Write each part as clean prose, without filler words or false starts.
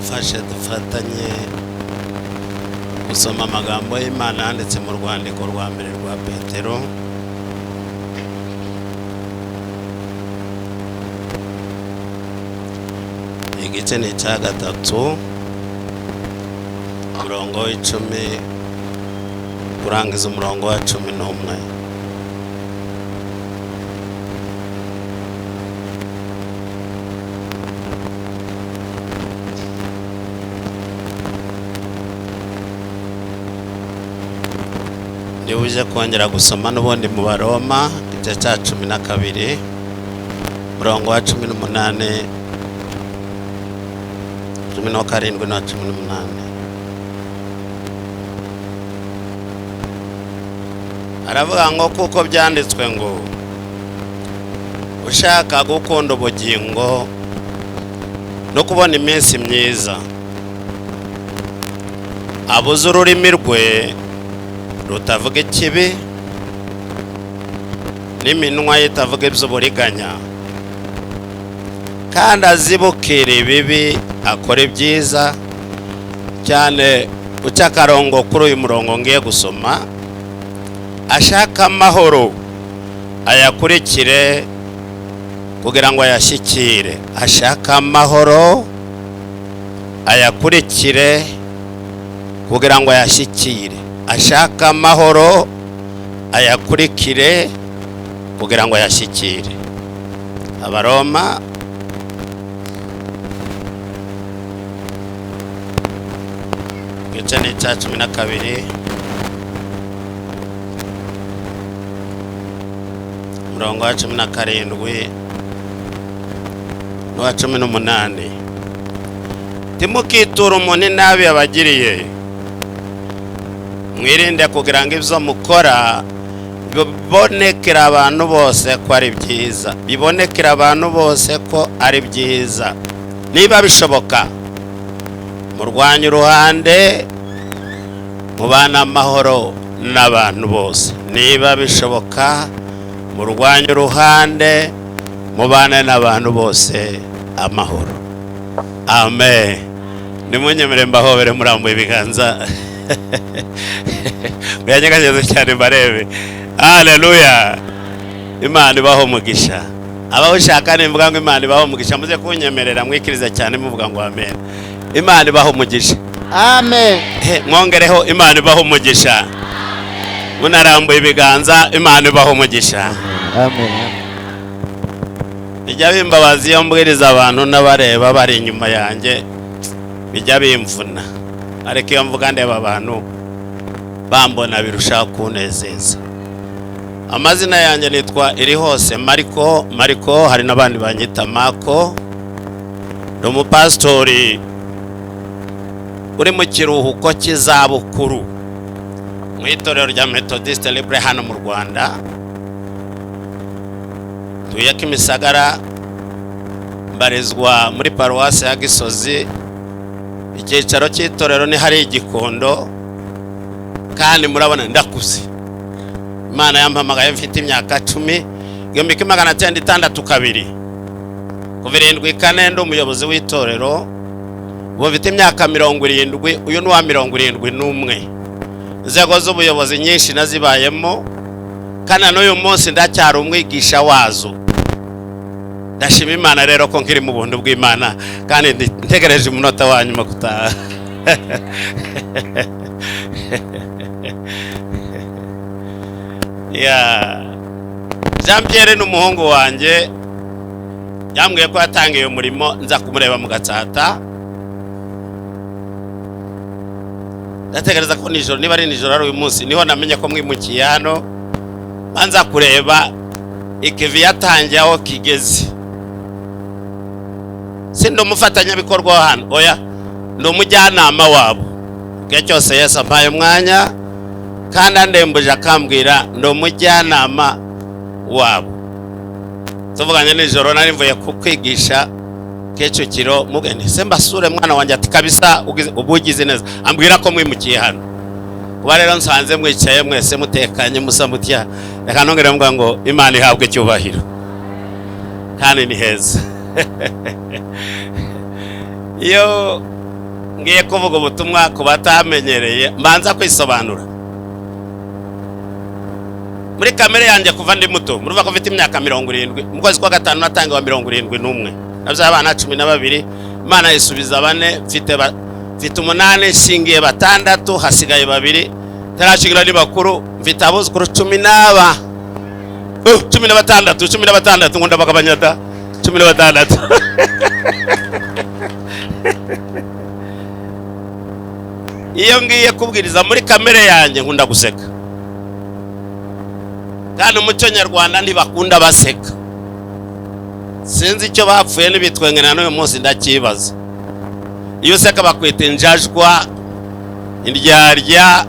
dufashe dufatanye gusoma amagambo y'Imana yanditse mu rwandiko rwa mbere rwa Petero igice ni cya 3 umurongo w'10 kurangiza umurongo wa 11. Uje kongera gusoma n'ubundi mu Baroma igice cya 12 umurongo wa 18 17 na 18. Aravuga ngo kuko byanditswe ngo ushaka gukunda ubugingo no kubona iminsi myiza abuze ururimi rwe rutavuga ikibi n'iminwa ye itavuga iby'uburiganya kandi azibukira ibibi akora ibyiza cyane. Uca akarongo kuri uyu murongo ngiye gusoma, ashaka amahoro ayakurikire kugira ngo ayashyikire. Ashaka amahoro ayakurikire kugira ngo ayashyikire. Ashaka amahoro ayakurikire kugira ngo ayashyikire. Abaroma igice ni cya 12 umurongo wa 17 n'uwa 18. Timukitura umuntu inabi yabagiriye, mwirinde kugira ngo ibyo mukora bibonekera abantu bose ko ari byiza. Bibonekera abantu bose ko ari byiza. Niba bishoboka murwanye uruhande, mubana amahoro n'abantu bose. Niba bishoboka murwanye uruhande, mubana n'abantu bose amahoro. Amen. Nimunyemere mbahobere murambuye ibiganza. Byanyeganyeze cyane barebe. Haleluya. Imana ibaho umugisha. Abawushaka nimvuga ngo Imana ibaho umugisha, muze kunyemerera mwikiriza cyane muvuga ngo amen. Imana ibaho umugisha. Amen. Mwongereho Imana ibaho umugisha. Munarambuye ibiganza, Imana ibaho umugisha. Amen. Bijya bimbabazi iyo mbwiriza abantu n'abareba bari inyuma yanjye, bijya bimvuna. Ariko iyo mvuga ndeba abantu bambona birushaho kunezeza. Amazina yanjye nitwa Irihose Mariko, hari n'abandi banyita Mako. Ndi umupastori uri mu kiruhuko cy'izabukuru mu itorero rya Methodiste Libre hano mu Rwanda. Tuye Kimisagara, mbarizwa muri paruwasi ya Gisozi. Icyicaro cy'itorero ni hari Igikondo, kandi murabona ndakuze. Imana yampamagaye mfite imyaka 10, 1962 kuva 74 ndi umuyobozi w'itorero. Ubu mfite imyaka 70, uyu ni wa 71. Inzego z'ubuyobozi nyinshi nazibayemo, kandi n'uyu munsi ndacyari umwigisha wazo. Ndashima Imana rero ko nkiri mu buntu bw'Imana, kandi ntegereje umunota wa nyuma gutaha. Jean Pierre n'umuhungu wanjye yambwiye ko yatangiye umurimo, nza kumureba mu Gatsata. Ndategereza ko nijoro, niba ari nijoro ari uyu munsi, niho namenye ko mwimukiye hano. Banza kureba ikivi yatangiye aho kigeze. Sindo mufatanya bikorwa hano, oya ndo umujyanama wabo. Igihe cyose Yesu ampaye umwanya kandi andembuje akambwira ndo umujyanama wabo. Tuvuganye nijoro nari mvuye kukwigisha Kicukiro, mugende se mbasure mwana wanjye ati kabisa ubugize neza. Ambwira ko mwimukiye hano. Kuba rero nsanze mwicaye mwese mutekanye musa mutya, reka nongere mvuga ngo Imana ihabwe cyubahiro kandi ni heza. Iyo ngiye kuvuga ubutumwa ku batamenyereye mbanza kwisobanura. Muri kamere yanjye kuva ndi muto, muruva ko mfite imyaka 70, mu kwezi kwa gatanu natanga wa 71, nabyo abana 12, Imana isubiza bane, mfite 8 shingiye 6, hasigaye 2, tarashigira ni bakuru, mfite abuzukuru 16, 16 ngunda bakabanyada 16. Iyo ngiye kubwiriza muri kamere yanjye nkunda guseka, kandi umuco nyarwanda ntibakunda baseka. Sinzi icyo bapfuye n'ibitwengena n'uyu munsi ndakibaza. Iyo useka bakwita injajwa, indyarya,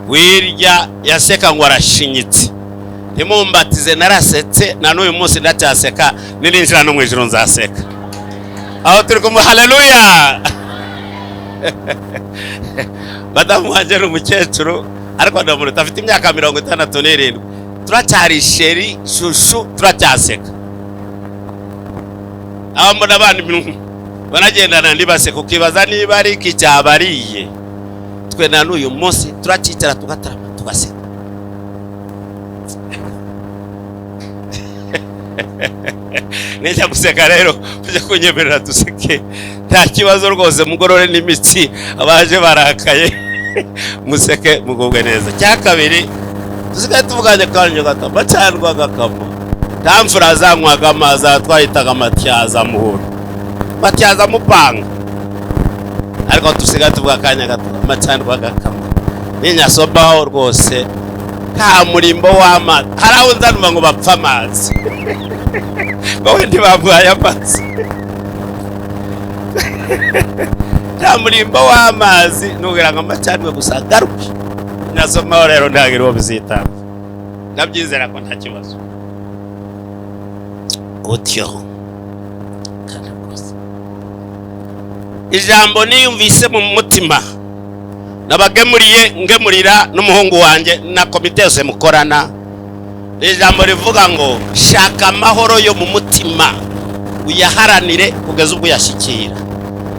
wirya, yaseka ngo arashinyitse. Ntimumbatize narasetse, na n'uyu munsi ndacyaseka, nirinjira no mu ijuru nzaseka. Aho turi kumwe, haleluya. Madamu wanje n'umukecuru, ariko ndamuntu afite imyaka 67, turacyari sheri shushu, turacyaseka. Aho mbona abantu banagendana ndibaseka, ukibaza niba ari iki cyabariye. Twe na n'uyu munsi turacicara tugatarama tugaseka. Nijya guseka rero uje kunyemerera duseke, nta kibazo rwose, mugorore n'imitsi, abaje barakaye museke mugubwe neza. Cya kabiri dusigaye tuvuganye kanje gato bacandwa gakamo, tamfura zanywaga amazi twahitaga matyaza muhuro, matyaza mupanga, ariko dusigaye tuvuga kanya gato macandwa gakamo. Ninyasobaho rwose nta murimbo w'amazi, haraho nzanuma ngo bapfa amazi. Wowe ntibabwaye amazi. Nta murimbo w'amazi nugira ngo amacandwe gusa garuke. Nasomaho rero ndagira uwo bizitanga, ndabyizera ko nta kibazo. Utyo ijambo niyumvise mu mutima, nabagemuriye ngemurira n'umuhungu wanje na komite yose mukorana. Ijambo rivuga ngo shaka amahoro yo mu mutima uyaharanire kugeza ubwo yashikira.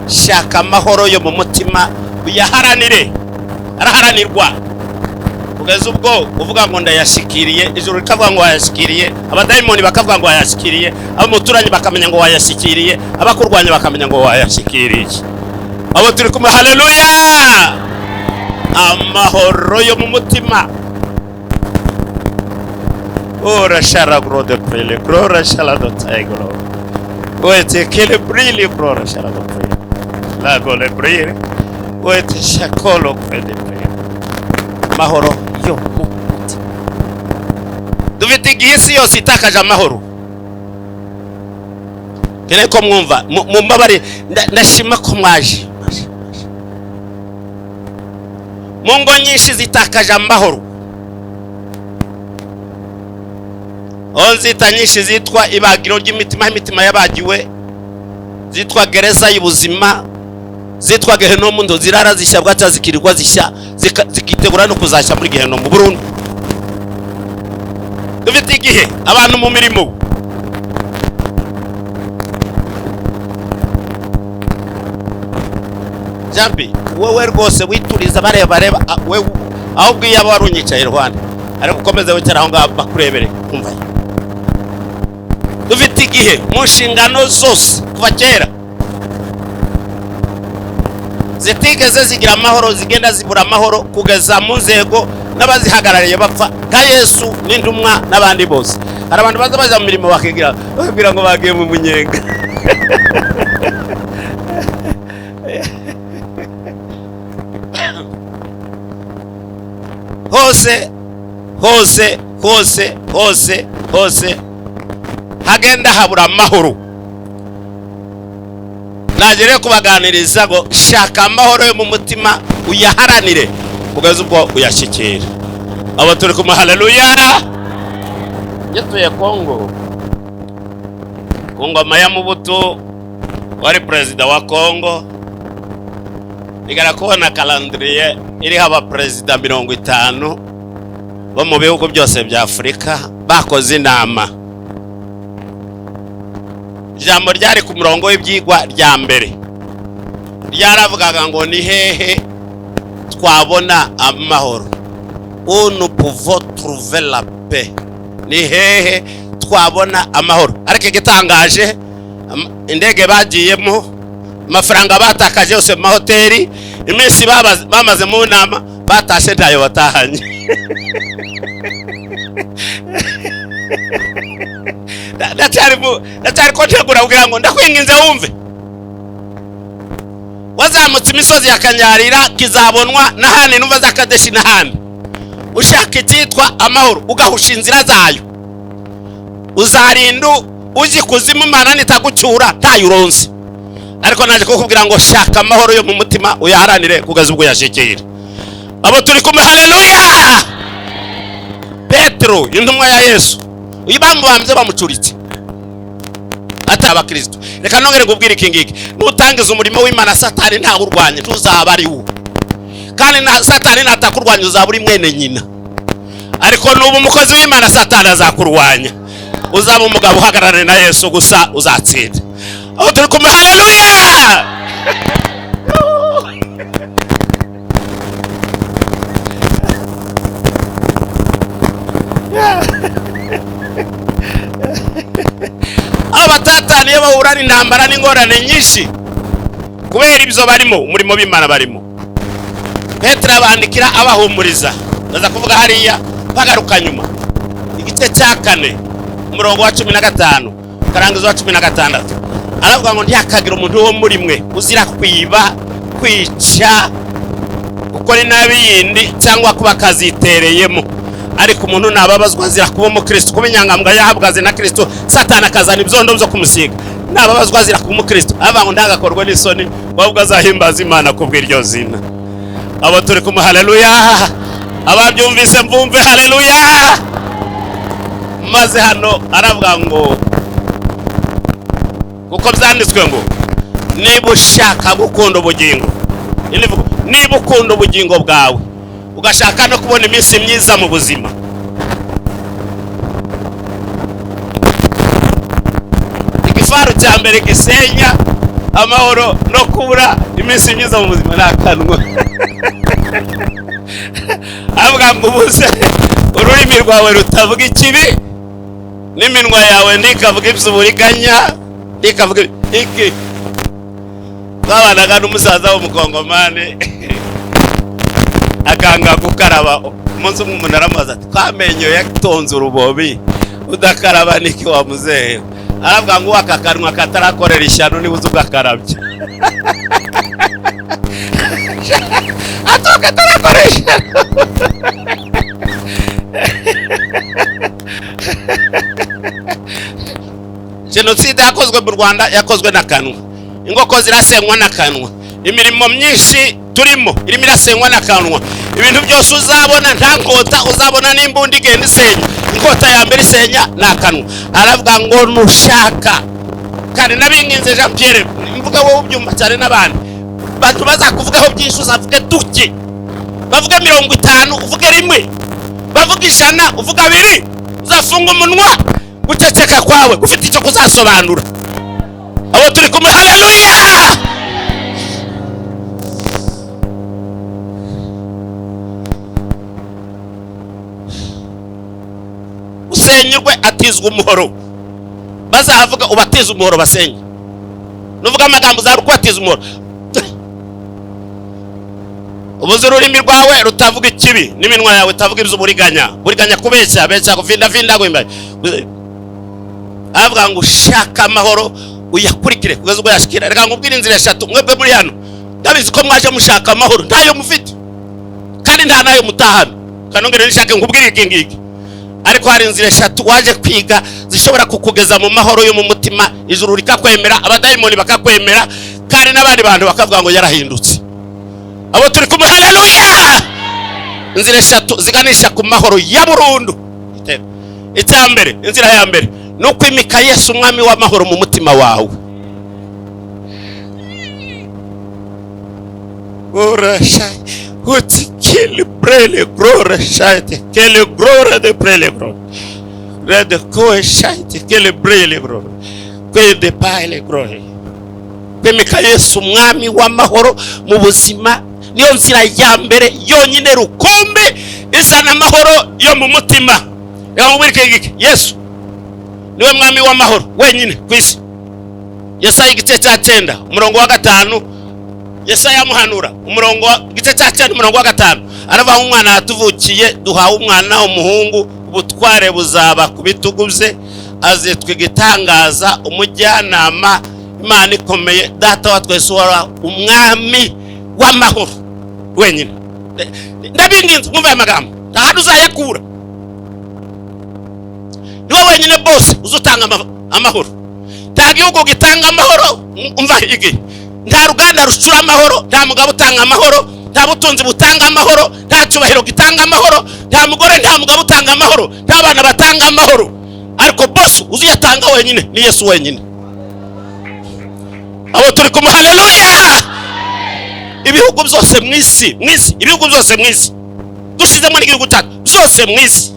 Shaka amahoro yo mu mutima uyaharanire, araharanirwa kugeza ubwo uvuga ngo ndayashikiriye. Ijuru rikavuga ngo wayashikiriye, abadayimoni bakavuga ngo wayashikiriye, abamuturanyi bakamenya ngo wayashikiriye, abakurwanya bakamenya ngo wayashikiriye. Abo turi kumwe, haleluya. Amahoro yo mu mutima. Ora shara grode prele, grora shala do taigro. Oete kele brili grora shala do prele. La gole brili. Oete shakolo prele prele. Mahoro yo mu mutima. Dufite igihisi yose itakaje amahoro. Kene ko mwumva, mumbabare ndashima ko mwaje. Mungo nyinshi zitakaje amahoro. Onzita nyinshi zitwa ibagiro ry'imitima, imitima yabagiwe, zitwa gereza y'ubuzima, zitwa gehenomu, ndo zirara zishya bwaca zikirirwa zishya, zikitegura no kuzashya muri gehenomu burundu. Dufite igihe abantu mu mirimo, Jambi wowe rwose wituriza bareba wewe aho bwiye abo warunyicaye Rwanda, ariko ukomeze wicara aho ngaho bakurebere kumva. Dufite igihe mu nshingano zose kuva kera zitigeze zigira amahoro, zigenda zibura amahoro kugeza mu nzego n'abazihagarariye bapfa nka Yesu n'intumwa n'abandi bose. Hari abantu baza baza mu mirimo bakigira ngo bagiye mu munyenga. hose hagenda habura amahoro. Nagere kubaganiriza ngo shaka amahoro yo mu mutima uyaharanire kugeza ubwo uyashikira. Abo turi kumwe, haleluya. Yetuye Kongo, Kongo Maya Mobutu wari president wa Kongo. Igara kubona calendrier iri haba president 50 bo mu bihugu byose bya Afrika bakoze inama. Jambo ryari ku murongo w'ibyigwa rya mbere ryaravugaga ngo ni hehe twabona amahoro. Nous pouvons trouver la paix. Ni hehe twabona amahoro. Ariko igitangaje, indege bagiyemo, amafaranga batakaje yose mu mahoteli, iminsi bamaze mu nama, batashe ntayo batahanye. Ndacyari ko ntegura kugira ngo ndakwinginze wumve. Wazamutse imisozi ya Kanyarira kizabonwa n'ahandi numva za Kadeshi n'ahandi. Ushaka icyitwa amahoro ugahusha inzira zayo, uzarinda uzi kuzimu Imana nitagucyura ntayuronse. Ariko naje kukubwira ngo shaka amahoro yo mu mutima uyaharanire kugeza ubwo yashekera. Abo turi kumwe, haleluya. Petero intumwa ya Yesu ibambamze bamucuritse ataba Kristo. Reka nongere ngubwire ikingiki, nutangiza umurimo w'Imana Satani ntawe urwanye, tuzaba ari wo. Kandi na Satani natakurwanya uzaba uri mwene nyina. Ariko nubu umukozi w'Imana Satani azakurwanya, uzaba umugabo uhagararana na Yesu gusa uzatsinda. Aho turi kumwe, haleluya. Abatatani bahura n'intambara n'ingorane nyinshi kubera ibyo barimo, umurimo w'Imana barimo. Petero abandikira abahumuriza, ndaza kuvuga hariya bagaruka nyuma igice cya 4 umurongo wa 15 karangizo wa 16. Aravuga ngo ntiyakagira umuntu wo muri mwe uzira kwiba, kwica, gukora inabi yindi cyangwa kuba kazitereyemo. Ariko umuntu nababazwa azira kuba umukristo, kuba inyangambwa yahabwaze na Kristo. Satani akazana ibyondo byo kumusiga, nababazwa azira kuba umukristo. Aravuga ngo ndagakorwa n'isoni, wabwo azahimbaza Imana kubw'iryo zina. Abo turi kumwe, haleluya. Ababyumvise mvumve, haleluya. Maze hano aravuga ngo kuko byanditswe ngo niba ushaka gukunda ubugingo, niba ukunda ubugingo bwawe ugashaka no kubona iminsi myiza mu buzima, igifaru cya mbere gisenya amahoro no kubura iminsi myiza mu buzima nakanwa. Avuga ngo ubuze ururimi rwawe rutavuga ikibi, n'iminwa yawe ndikavuga iby'uburiganya, ndikavuga iki. Babanaga n'umusaza w'umukongomani akanga gukaraba. Umunsi umwe umuntu aramaze ati kwamenyo yatonze urubobi udakaraba niki wa muzehe. Aravuga ngo aka kanwa katarakorera ishyano nibuze ugakarabye. Atoka atarakoresha. Genocide yakozwe mu Rwanda yakozwe n'akanwa. Ingoko zirasenywa n'akanwa. Imirimo myinshi turimo irimo irasenywa n'akanwa. Ibintu byose uzabona nta nkota uzabona n'imbunda igenda isenya. Inkota ya mbere isenya n'akanwa. Aravuga ngo nushaka, kandi nabinginze Jean Pierre mvuga wowe ubyumva cyane n'abandi bantu bazakuvugaho byinshi uzavuge duke, bavuge 50 uvuge rimwe, bavuge 100 uvuga 2, uzafunga umunwa guceceka kwawe gufite icyo kuzasobanura. Abo turi kumwe, haleluya. Usenyurwe atizwa umuhoro, bazavuga ubatiza umuhoro basenye. Nuvuga amagambo za rukwatiza umuhoro. Ubuze ururimi rwawe rutavuga ikibi, n'iminwa yawe itavuga iby'uburiganya, buriganya kubeshya, besha kuvinda gwimba. Avuga ngo ushaka amahoro uyakurikire kugeza ubwo yashikira. Reka ngubwire inzira 3 mwebwe muri hano ndabizi ko mwaje mushaka amahoro, ntayo mufite kandi nta nayo mutahana. Kanongere nishake ngubwire ikingiki. Ariko hari inzira 3 waje kwiga zishobora kukugeza mu mahoro yo mu mutima, ijuru rikakwemera, abadayimoni bakakwemera, kandi n'abandi bantu bakavuga ngo yarahindutse. Abo turi kumwe, haleluya. Inzira 3 ziganisha ku mahoro ya burundu. Icyambere, inzira ya mbere nuko imika Yesu umwami w'amahoro mu mutima wawe. Urasha uti celebrele gloire chate, quelle gloire de prele gloire. Red ko chate, quelle prele gloire. Que de pas le gloire. Que kwemeka Yesu umwami w'amahoro mu buzima niyo nzira ya mbere yonyine rukombe izana amahoro yo mu mutima. Yamubwirike Yesu niwe mwami w'amahoro wenyine ku isi. Yesaya igice cya 9 umurongo wa 5, Yesaya muhanura umurongo igice cya 9 umurongo wa 5, aravuga umwana yatuvukiye duhawe umwana w'umuhungu, ubutware buzaba ku bitugu bye, azitwa igitangaza, umujyanama, Imana ikomeye, data wa twese, umwami w'amahoro wenyine. Ndabinginze mwumve amagambo, ahandi uzayakura. Niwe wenyine bose uzutanga amahoro. Nta gihugu gitanga amahoro, umva iki, nta ruganda rucura amahoro, nta mugabo utanga amahoro, nta butunzi butanga amahoro, nta cyubahiro gitanga amahoro, nta mugore nta mugabo utanga amahoro, nta bana batanga amahoro. Ariko bose uziyatanga wenyine ni Yesu wenyine. Abo turi kumwe, haleluya. Ibihugu byose mwisi, ibihugu byose mwisi, dushizemo n'igihugu cyacu byose mwisi,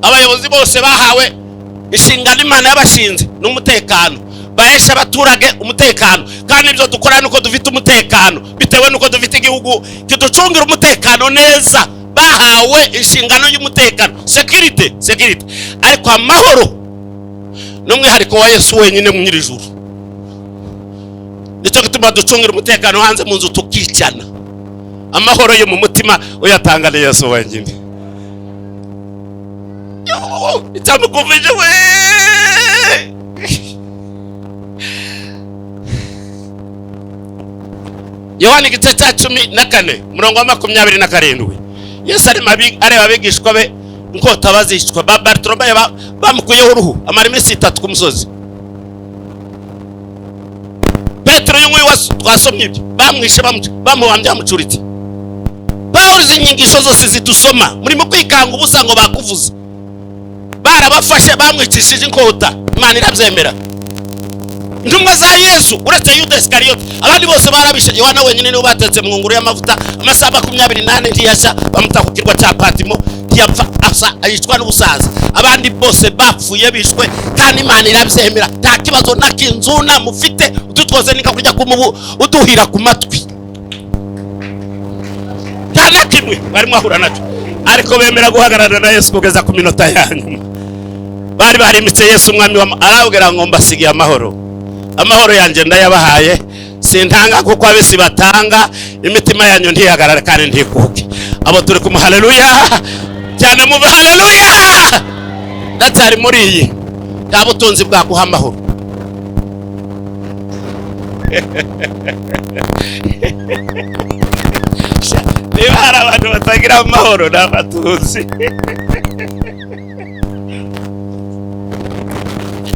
abayobozi bose bahawe inshingano Imana yabashinze n'umutekano, bahesha abaturage umutekano, kandi ibyo dukora nuko dufite umutekano, bitewe nuko dufite igihugu kiducungira umutekano neza. Bahawe inshingano y'umutekano, security. Ariko amahoro n'umwihariko wa Yesu wenyine mu nyirijuru. Nicyo gituma ducungira umutekano hanze mu nzu tukicana. Amahoro yo mu mutima uyatanga ni Yesu wenyine. Itamukuvije we. Yohana igice cya 14 umurongo wa 27, Yesu areba abigishwa be nkota bazishwa. Bartolomayo bamukuyeho uruhu amara iminsi 3 ku musozi. Petero y'umwe twasomye ibyo bamwishe bamuhambye amucuritse. Pawulo zinyigisho zose zidusoma muri mu kwikanga ubusa ngo bakuvuze, barabafashe bamwicishije inkota, Imana irabyemera. Intumwa za Yesu uretse Yuda Iskariyoti abandi bose barabishe. Yohana wenyine niwe batetse mu nguru y'amavuta amasaha 28 ntiyashya, bamuta ku kirwa cya Patimo ntiyapfa, asa ayicwa n'ubusaza. Abandi bose bapfuye bishwe kandi Imana irabyemera. Nta kibazo na kinzuna mufite ututwoze nika kurya kumubu uduhira ku matwi, nta kimwe barimo ahura nacyo, ariko bemera guhagarara na Yesu kugeza ku minota yanyu. Bari barimitse Yesu umwami arabwira ngo mbasigiye amahoro, amahoro yanjye ndayabahaye, sintanga kuko abisi batanga, imitima yanyu ntihagarare kandi ntikuke. Abo turi kumwe, haleluya cyane, mu haleluya. Ndacyari muri iyi nta butunzi bwaguha amahoro. Niba hari abantu batagira amahoro n'abatuzi.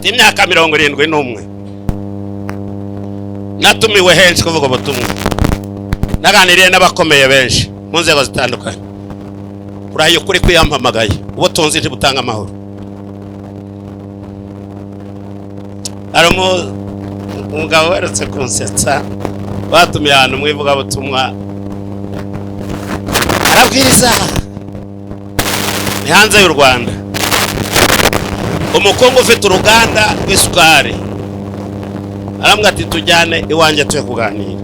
Imyaka 71 natumiwe henshi kuvuga ubutumwa, naganiriye n'abakomeye benshi mu nzego zitandukanye. Urayo kuri kwiyampamagaye, ubutunzi ntibutanga amahoro. Ari umugabo weretse kunsetsa, batumiye ahantu mwivuga butumwa, arabwiriza ni hanze y'u Rwanda. Umukungu ufite uruganda rw'isukari arambwira ati tujyane iwanjye tuye kuganira.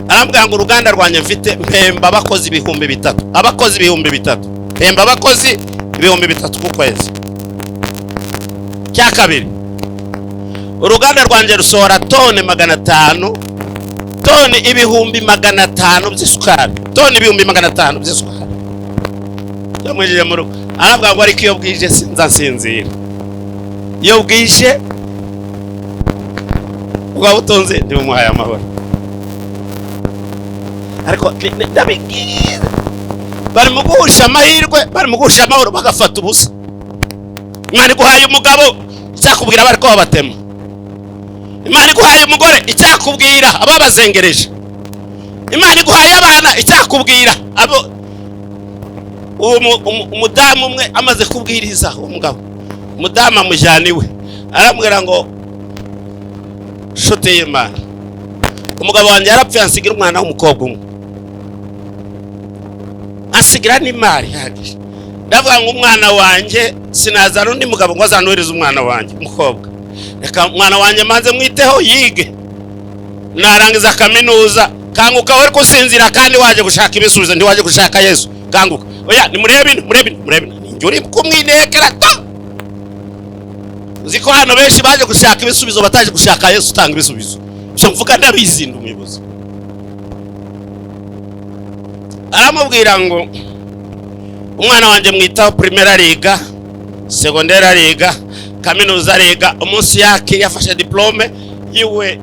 Arambwira ngo uruganda rwanjye mfite mpemba abakozi 3,000, abakozi 3,000, mpemba abakozi 3,000 ku kwezi. Cya kabiri, uruganda rwanjye rusohora tone 500, tone 500 by'isukari, tone 500 by'isukari. Yamujije mu rugo, arabwira ngo ariko iyo bwije nzasinzira, iyo bwije ubwo butunzi ntibumuhaye amahoro. Ariko ndabingiza bari mu guhusha amahirwe, bari mu guhusha amahoro bagafata ubusa. Imana iguhaye umugabo icyakubwira bari ko babatema. Imana iguhaye umugore icyakubwira ababazengereje. Imana iguhaye abana icyakubwira abo. Umudamu umwe amaze kubwiriza umugabo, umudamu amujyaniwe aramubwira ngo nshuti y'Imana, umugabo wanjye yarapfuye ansigira umwana w'umukobwa umwe, asigira n'imari yahagije. Ndavuga ngo umwana wanjye sinazana undi mugabo ngo azanurize umwana wanjye umukobwa, reka umwana wanjye manze mwiteho yige, narangiza kaminuza kanguka wari kusinzira kandi waje gushaka ibisubizo ndi waje gushaka Yesu kanguka oya murebe njuri kumwinekera to ziko hano benshi baje gushaka ibisubizo bataje gushaka Yesu tanga ibisubizo cyo mvuga ndabizi ndi umuyobozi aramubwira ngo umwana wanje mwitaho primaire ariga secondaire ariga kaminuza ariga umunsi yake yafashe diplome yiwe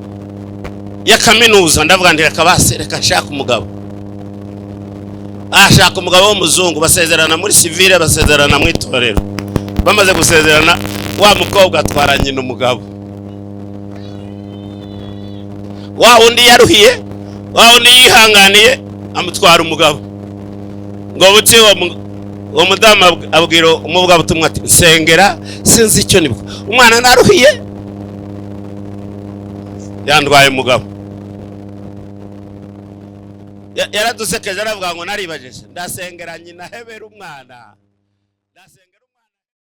ya kaminuza ndavuga ndi akabase reka nshaka umugabo ashaka umugabo w'umuzungu basezerana muri civile basezerana mu itorero bamaze gusezerana wa mukobwa atwaranye n'umugabo wa undi yaruhiye wa undi yihanganiye amutwara umugabo ngo buti uwo mudamu abwira umugabo butumwa ati nsengera sinzi icyo nibwo umwana naruhiye yandwaye umugabo yaradusekeje aravuga ngo naribajeje ndasengera nyina hebera umwana ndasengera